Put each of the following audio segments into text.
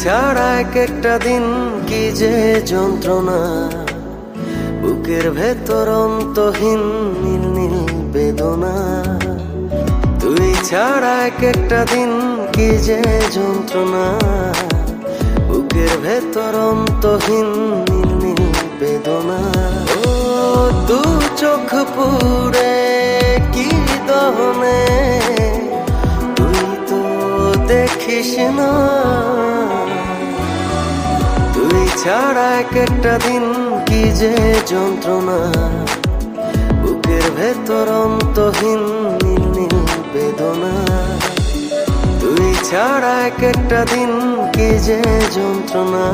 ছাড়া এক একটা দিন কি যে যন্ত্রণা, বুকের ভেতর অন্তহীন নীল নীল বেদনা। তুই ছাড়া এক একটা দিন কি যে যন্ত্রণা, বুকের ভেতর অন্তহীন নীল নীল বেদনা। ও দু চোখ পুরে কি দহনে, তুই তো দেখিস না। তুই ছাড়া এক একটা দিন কি যে যন্ত্রণা, বুকের ভেতর অন্তহীন নীল নীল বেদনা। তুই ছাড়া এক একটা দিন কি যে যন্ত্রণা,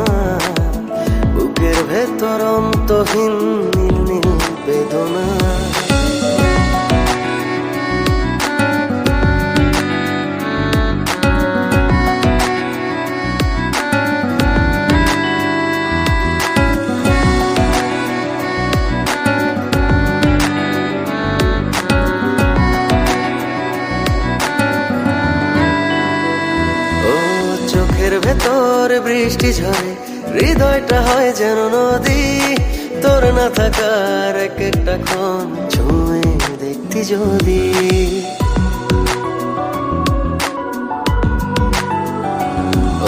বুকের ভেতর অন্তহীন নীল নীল বেদনা। চোখের ভেতর বৃষ্টি ঝরে, হৃদয়টা হয় যেন নদী। তোর না থাকার এক একটা ক্ষণ ছুঁয়ে দেখতি যদি।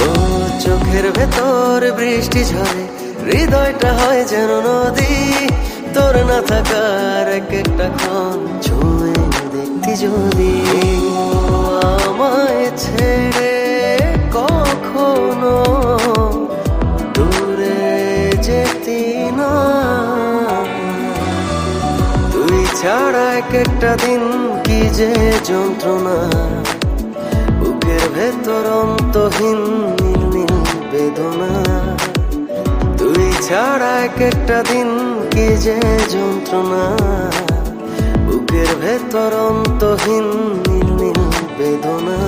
ও চোখের ভেতর বৃষ্টি ঝরে, হৃদয়টা হয় যেন নদী। তোর না থাকার এক একটা ক্ষণ ছুঁয়ে দেখতি যদি। আমায় ছেড়ে কখনো দূরে যেতি না। তুই ছাড়া এক একটা দিন কি যে যন্ত্রণা, বুকের ভেতর অন্তহীন নীল নীল বেদনা। তুই ছাড়া এক একটা দিন কি যে যন্ত্রণা, বুকের ভেতর অন্তহীন নীল নীল বেদনা।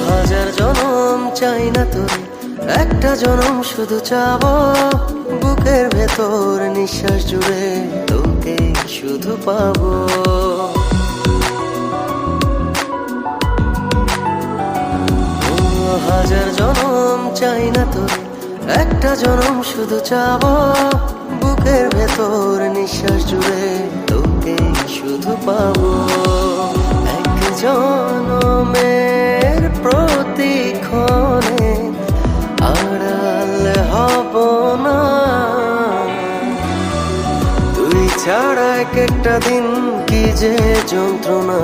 হাজার জনম চাই না তোরে, একটা জনম শুধু চাবো। বুকের ভেতর নিঃশ্বাস জুড়ে তোকে শুধু পাবো। হাজার জনম চাই না তোরে, একটা জনম শুধু চাবো। বুকের ভেতর নিঃশ্বাস জুড়ে তোকে শুধু পাবো। এক জনমের প্রতিক্ষণে আড়াল হব না। তুই ছাড়া এক একটা দিন কি যে যন্ত্রণা,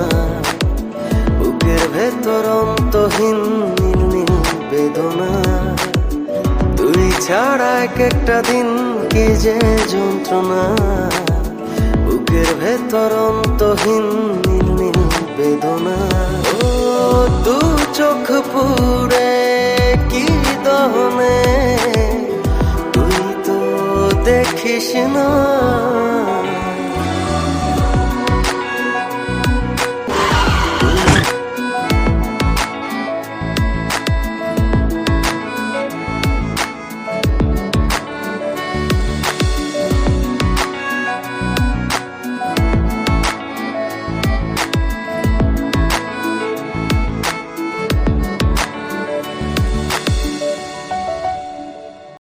বুকের ভেতর অন্তহীন নীল নীল বেদনা। তুই ছাড়া এক একটা দিন কি যে যন্ত্রণা, বুকের ভেতর অন্তহীন নীল নীল বেদনা। ও দু চোখ পুরে কি দহনে, তুই তো দেখিস না।